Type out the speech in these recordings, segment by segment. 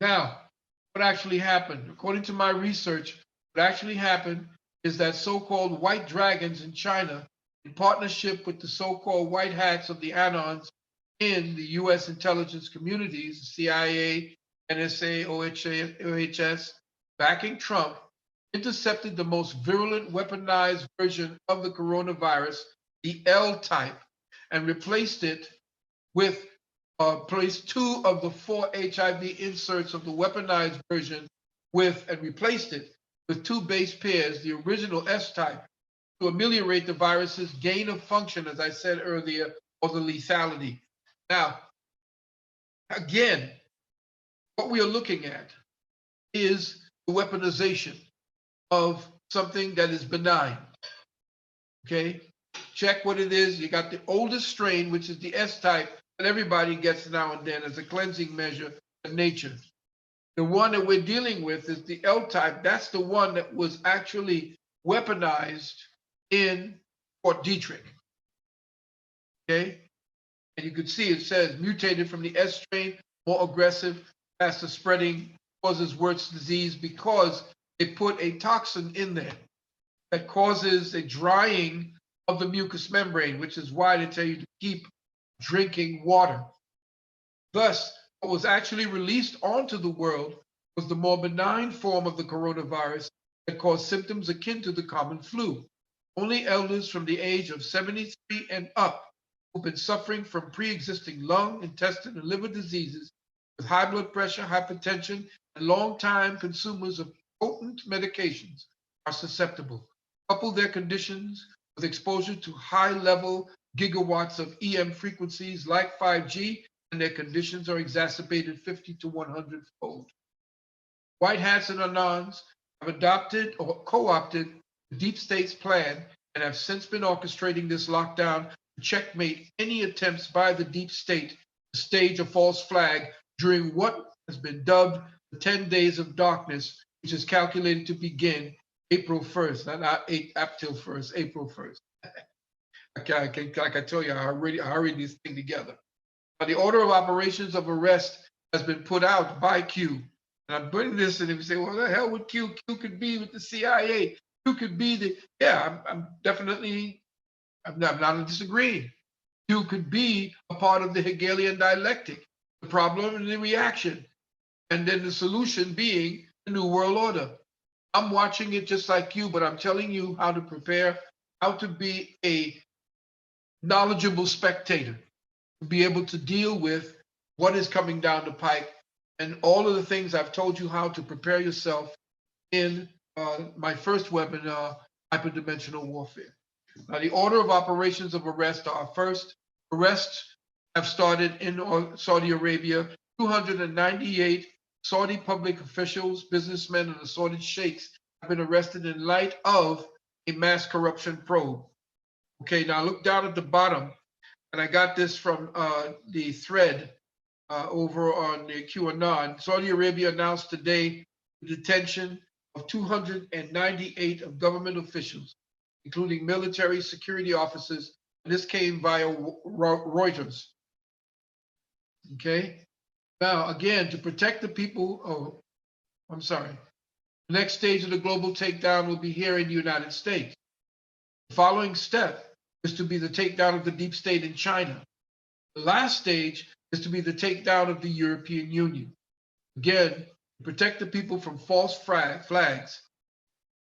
Now, what actually happened? According to my research, what actually happened is that so-called white dragons in China, in partnership with the so-called white hats of the Anons in the U.S. intelligence communities, CIA, NSA, OHS, backing Trump, intercepted the most virulent weaponized version of the coronavirus, the L type, and replaced it with placed two of the four HIV inserts of the weaponized version with and replaced it with two base pairs, the original S type, to ameliorate the virus's gain of function, as I said earlier, or the lethality. Now, again, what we are looking at is the weaponization of something that is benign. Okay? Check what it is. You got the oldest strain, which is the S type, that everybody gets now and then as a cleansing measure of nature. The one that we're dealing with is the L type. That's the one that was actually weaponized in Fort Detrick. Okay? And you can see it says mutated from the S strain, more aggressive, faster spreading, causes worse disease because they put a toxin in there that causes a drying of the mucous membrane, which is why they tell you to keep drinking water. Thus, what was actually released onto the world was the more benign form of the coronavirus that caused symptoms akin to the common flu. Only elders from the age of 73 and up who've been suffering from pre-existing lung, intestine, and liver diseases with high blood pressure, hypertension, and long-time consumers of potent medications are susceptible. Couple their conditions with exposure to high-level gigawatts of EM frequencies like 5G, and their conditions are exacerbated 50 to 100-fold. White hats and Anons have adopted or co-opted the deep state's plan and have since been orchestrating this lockdown to checkmate any attempts by the deep state to stage a false flag during what has been dubbed the 10 days of darkness, which is calculated to begin April 1st, not April 1st, April 1st. Like I tell you, I already this thing together. Now, the order of operations of arrest has been put out by Q. And I'm putting this and if you say, well, the hell would Q? Q could be with the CIA. Q could be the, yeah, I'm definitely, I'm not disagreeing. Q could be a part of the Hegelian dialectic, the problem and the reaction, and then the solution being the New World Order. I'm watching it just like you, but I'm telling you how to prepare, how to be a knowledgeable spectator, to be able to deal with what is coming down the pike and all of the things I've told you how to prepare yourself in my first webinar, Hyperdimensional Warfare. Now, the order of operations of arrest are first, arrests have started in Saudi Arabia. 298 Saudi public officials, businessmen, and assorted sheikhs have been arrested in light of a mass corruption probe. Okay, now look down at the bottom, and I got this from the thread over on the QAnon. Saudi Arabia announced today the detention of 298 of government officials, including military security officers. And this came via Reuters. Okay. Now, again, to protect the people, oh, I'm sorry. The next stage of the global takedown will be here in the United States. The following step is to be the takedown of the deep state in China. The last stage is to be the takedown of the European Union. Again, to protect the people from false flags,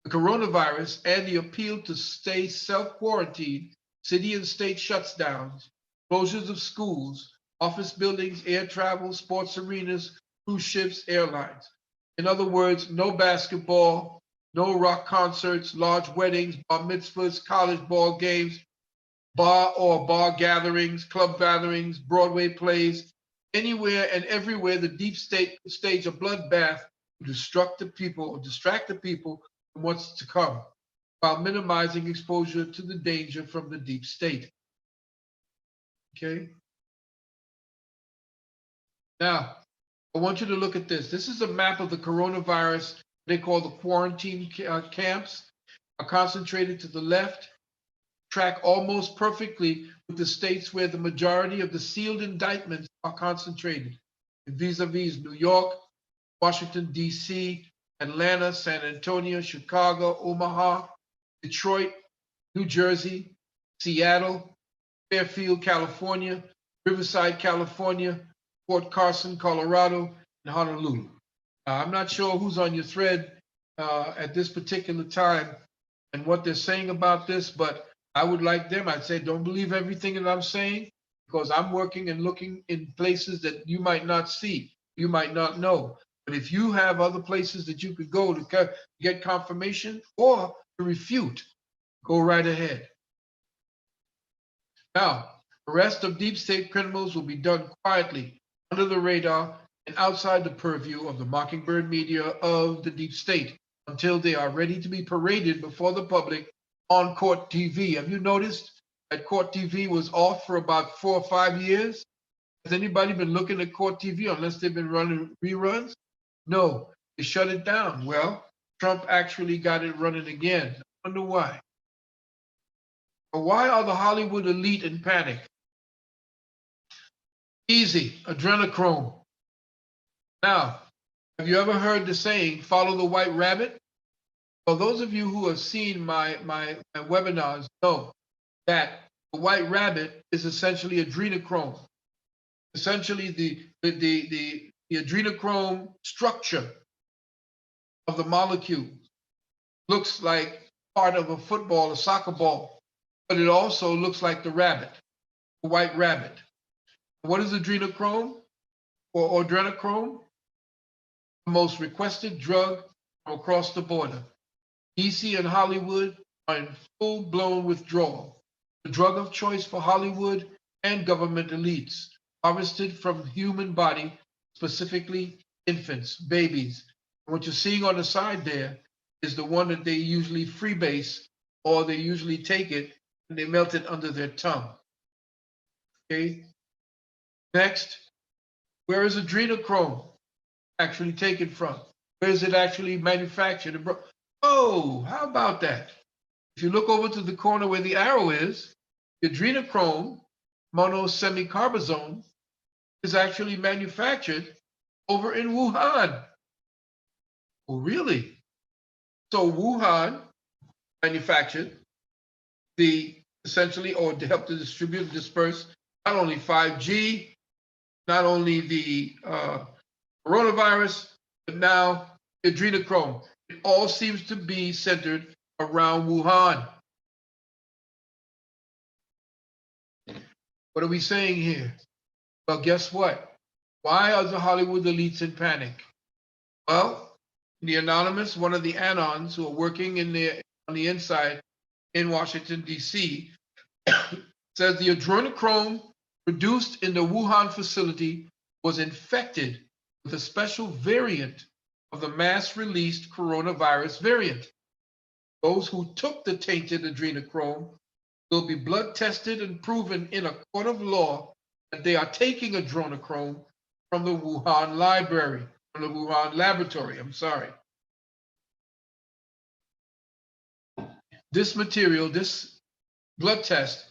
the coronavirus, and the appeal to stay self-quarantined, city and state shutdowns, closures of schools, office buildings, air travel, sports arenas, cruise ships, airlines. In other words, no basketball, no rock concerts, large weddings, bar mitzvahs, college ball games, bar gatherings, club gatherings, Broadway plays. Anywhere and everywhere the deep state could stage a bloodbath to distract the people from what's to come, while minimizing exposure to the danger from the deep state. Okay? Now, I want you to look at this. This is a map of the coronavirus they call the quarantine camps, are concentrated to the left, track almost perfectly with the states where the majority of the sealed indictments are concentrated, vis-a-vis New York, Washington, D.C., Atlanta, San Antonio, Chicago, Omaha, Detroit, New Jersey, Seattle, Fairfield, California, Riverside, California, Fort Carson, Colorado, and Honolulu. I'm not sure who's on your thread at this particular time and what they're saying about this, but I would like them. I'd say don't believe everything that I'm saying because I'm working and looking in places that you might not see, you might not know. But if you have other places that you could go to get confirmation or to refute, go right ahead. Now, arrest of deep state criminals will be done quietly, under the radar, and outside the purview of the Mockingbird media of the deep state until they are ready to be paraded before the public on court TV. Have you noticed that court TV was off for about 4 or 5 years? Has anybody been looking at court TV unless they've been running reruns? No, they shut it down. Well, Trump actually got it running again. I wonder why. But why are the Hollywood elite in panic? Easy, adrenochrome. Now, have you ever heard the saying, follow the white rabbit? Well, those of you who have seen my webinars know that the white rabbit is essentially adrenochrome. Essentially, the adrenochrome structure of the molecule looks like part of a football, a soccer ball, but it also looks like the rabbit, the white rabbit. What is adrenochrome or adrenochrome? The most requested drug from across the border. DC and Hollywood are in full-blown withdrawal. The drug of choice for Hollywood and government elites, harvested from human body, specifically infants, babies. And what you're seeing on the side there is the one that they usually freebase, or they usually take it and they melt it under their tongue. Okay. Next, where is adrenochrome actually taken from? Where is it actually manufactured? Oh, how about that? If you look over to the corner where the arrow is, the adrenochrome monosemicarbazone is actually manufactured over in Wuhan. Oh, really? So Wuhan manufactured essentially, or to help to distribute and disperse not only 5G, not only the coronavirus, but now adrenochrome. It all seems to be centered around Wuhan. What are we saying here? Well, guess what? Why are the Hollywood elites in panic? Well, the anonymous, one of the anons who are working on the inside in Washington, D.C., says the adrenochrome produced in the Wuhan facility was infected with a special variant of the mass-released coronavirus variant. Those who took the tainted adrenochrome will be blood tested and proven in a court of law that they are taking adrenochrome from the Wuhan library, from the Wuhan laboratory, I'm sorry. This material, this blood test,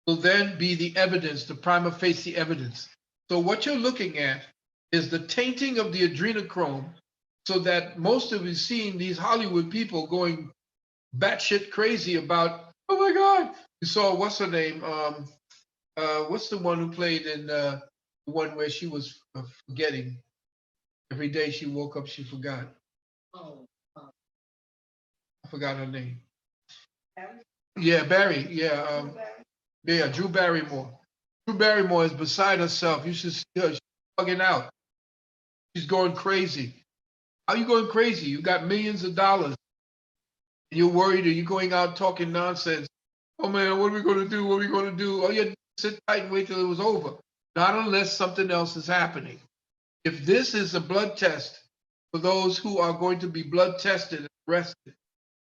will then be the evidence, the prima facie evidence. So what you're looking at is the tainting of the adrenochrome, so that most of you seen these Hollywood people going batshit crazy about, oh my God, you saw, what's her name? What's the one who played in the one where she was forgetting? Every day she woke up, she forgot. I forgot her name. Yeah, Barry. Yeah, yeah, Drew Barrymore. Drew Barrymore is beside herself. You should see her. She's bugging out. She's going crazy. How are you going crazy? You got millions of dollars. And you're worried, or you're going out talking nonsense. Oh man, what are we going to do? What are we going to do? Oh, yeah, sit tight and wait till it was over. Not unless something else is happening. If this is a blood test for those who are going to be blood tested and arrested,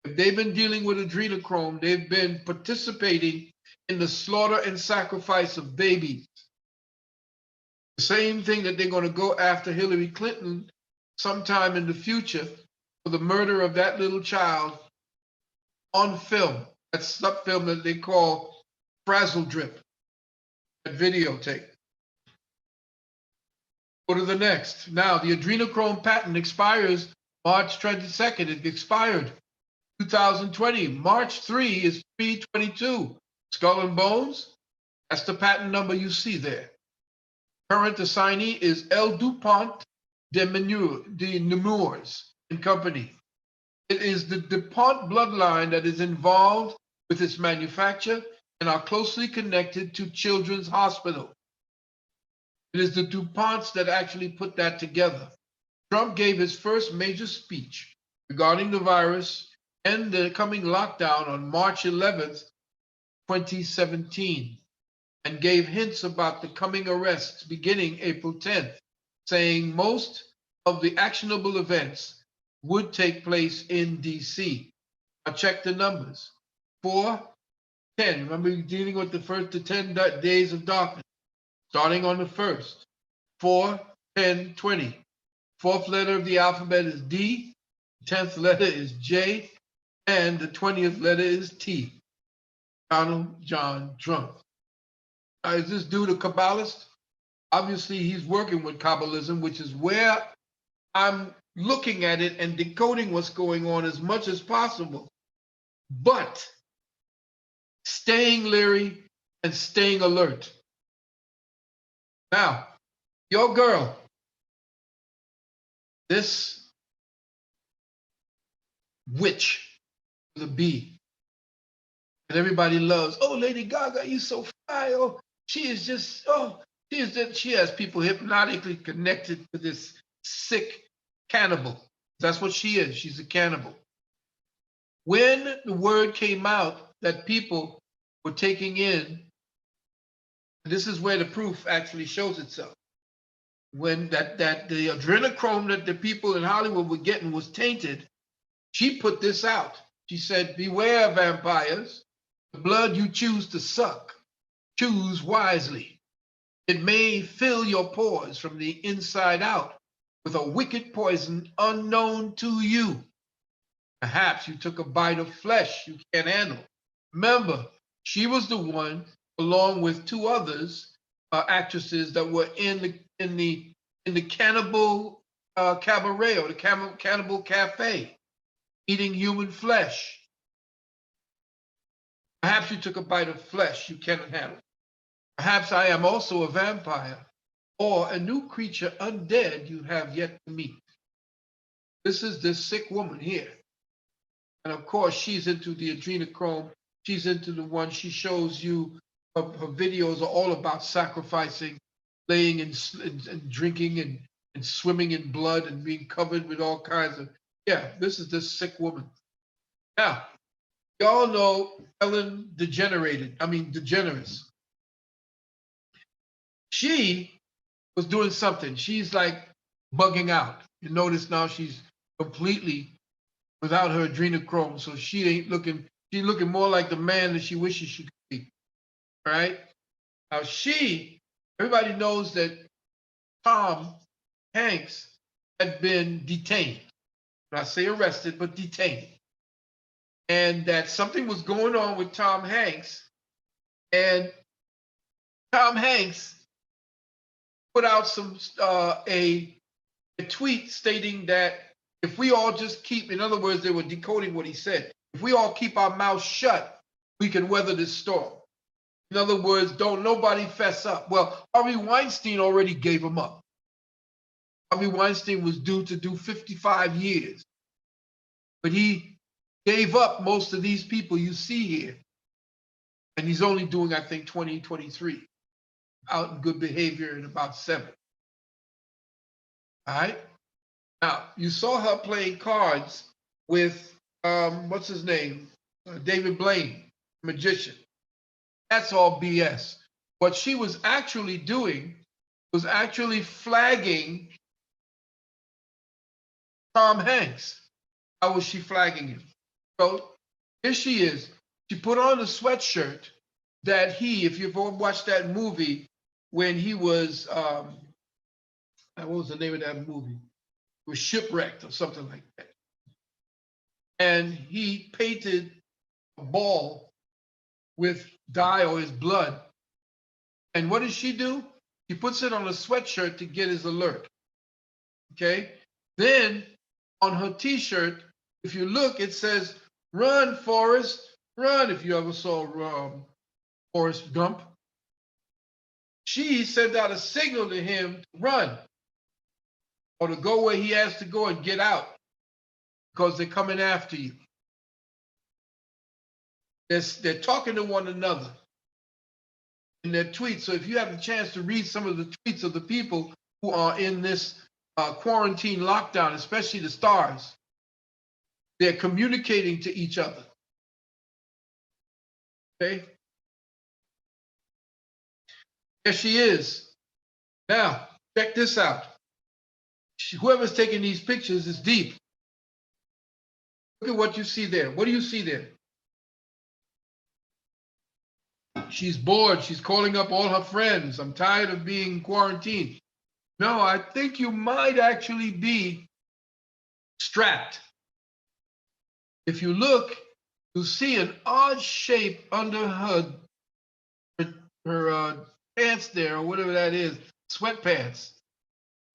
if they've been dealing with adrenochrome, they've been participating in the slaughter and sacrifice of babies. The same thing that they're going to go after Hillary Clinton sometime in the future for the murder of that little child on film. That's that film that they call frazzle drip, that videotape. Go to the next. Now, the adrenochrome patent expires March 22nd. It expired 2020. March 3 is 322. Skull and Bones, that's the patent number you see there. Current assignee is L. DuPont de Nemours and Company. It is the DuPont bloodline that is involved with its manufacture and are closely connected to Children's Hospital. It is the DuPonts that actually put that together. Trump gave his first major speech regarding the virus and the coming lockdown on March 11th, 2017, and gave hints about the coming arrests beginning April 10th, saying most of the actionable events would take place in DC. Now check the numbers. 4, 10. Remember, you're dealing with the first to 10 days of darkness, starting on the 1st. 4, 10, 20. Fourth letter of the alphabet is D, 10th letter is J, and the 20th letter is T. Donald John Trump. Now, is this dude a Kabbalist? Obviously, he's working with Kabbalism, which is where I'm looking at it and decoding what's going on as much as possible, but staying leery and staying alert. Now, your girl, this witch with a B that everybody loves. Oh, Lady Gaga, you so fly. Oh, she is just, she has people hypnotically connected to this sick cannibal. That's what she is. She's a cannibal. When the word came out that people were taking in, this is where the proof actually shows itself. When that the adrenochrome that the people in Hollywood were getting was tainted, she put this out. She said, beware, vampires. The blood you choose to suck, choose wisely. It may fill your pores from the inside out with a wicked poison unknown to you. Perhaps you took a bite of flesh you can't handle. Remember, she was the one, along with 2 others, actresses that were in the cannibal cabaret or the cannibal cafe, eating human flesh. Perhaps you took a bite of flesh you cannot handle. Perhaps I am also a vampire or a new creature undead you have yet to meet. This is this sick woman here. And of course, she's into the adrenochrome. She's into the one she shows you. Her videos are all about sacrificing, laying and drinking and swimming in blood and being covered with all kinds of, this is this sick woman. Now, y'all know Ellen DeGeneres. She was doing something. She's like bugging out. You notice now she's completely without her adrenochrome, so she ain't looking, she's looking more like the man that she wishes she could be, right? Now everybody knows that Tom Hanks had been detained. Not say arrested, but detained. And that something was going on with Tom Hanks, and Tom Hanks put out a tweet stating that if we all just keep, in other words, they were decoding what he said, if we all keep our mouths shut, we can weather this storm. In other words, don't nobody fess up. Well, Harvey Weinstein already gave him up. Harvey Weinstein was due to do 55 years, but he gave up most of these people you see here. And he's only doing, I think, 20, 23, out in good behavior in about 7. All right? Now, you saw her playing cards with, what's his name? David Blaine, magician. That's all BS. What she was actually doing was actually flagging Tom Hanks. How was she flagging him? So here she is. She put on a sweatshirt that if you've ever watched that movie when he was, what was the name of that movie? Was shipwrecked or something like that. And he painted a ball with dye or his blood. And what did she do? He puts it on a sweatshirt to get his alert. Okay. Then on her T-shirt, if you look, it says, "Run, Forrest, run." If you ever saw Forrest Gump, she sent out a signal to him to run or to go where he has to go and get out because they're coming after you. They're talking to one another in their tweets. So if you have the chance to read some of the tweets of the people who are in this quarantine lockdown, especially the stars, they're communicating to each other. Okay? There she is. Now, check this out. Whoever's taking these pictures is deep. Look at what you see there. What do you see there? She's bored. She's calling up all her friends. "I'm tired of being quarantined." No, I think you might actually be strapped. If you look, you'll see an odd shape under her pants there, or whatever that is, sweatpants.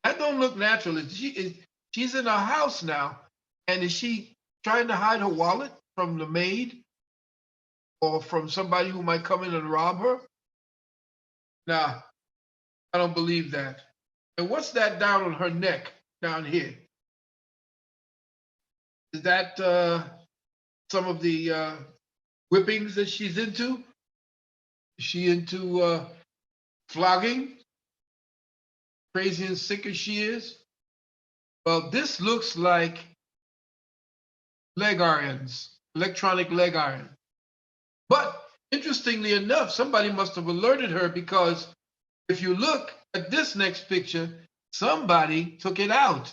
That don't look natural. She's in her house now, and is she trying to hide her wallet from the maid or from somebody who might come in and rob her? Nah, I don't believe that. And what's that down on her neck, down here? Is that some of the whippings that she's into? Is she into flogging? Crazy and sick as she is? Well, this looks like leg irons, electronic leg iron. But interestingly enough, somebody must have alerted her, because if you look at this next picture, somebody took it out.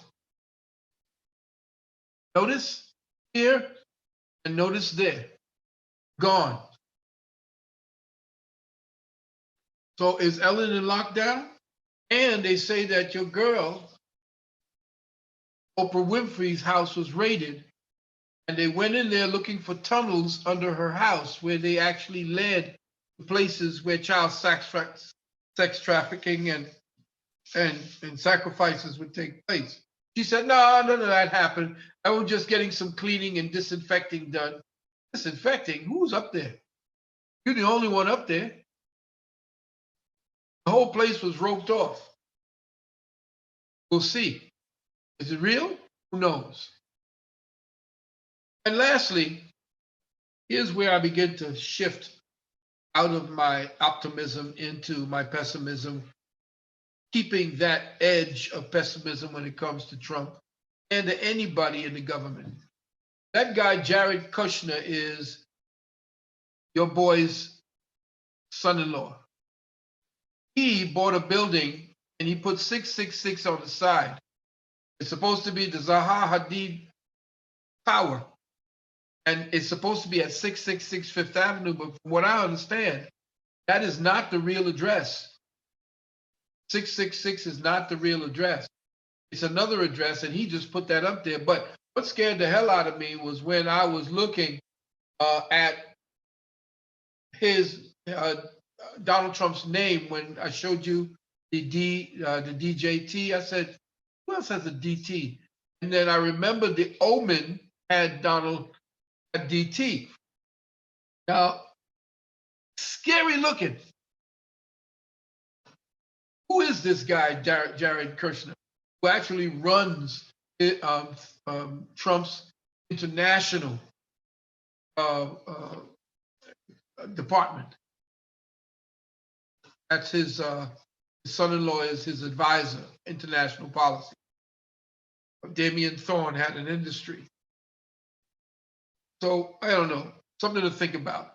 Notice here and notice there. Gone. So is Ellen in lockdown? And they say that your girl, Oprah Winfrey's house was raided, and they went in there looking for tunnels under her house where they actually led to places where child sex trafficking and sacrifices would take place. She said, "No, none of that happened. I was just getting some cleaning and disinfecting done." Disinfecting? Who's up there? You're the only one up there. The whole place was roped off. We'll see. Is it real? Who knows? And lastly, here's where I begin to shift out of my optimism into my pessimism, keeping that edge of pessimism when it comes to Trump and to anybody in the government. That guy, Jared Kushner, is your boy's son-in-law. He bought a building and he put 666 on the side. It's supposed to be the Zaha Hadid Tower. And it's supposed to be at 666 Fifth Avenue, but from what I understand, that is not the real address. 666 is not the real address. It's another address, and he just put that up there. But what scared the hell out of me was when I was looking at his Donald Trump's name when I showed you the DJT. I said, who else has a DT? And then I remembered the Omen had Donald at DT. Now, scary looking. Who is this guy, Jared Kushner, who actually runs Trump's international department? That's his son-in-law is his advisor, international policy. Damian Thorne had an industry. So I don't know, something to think about.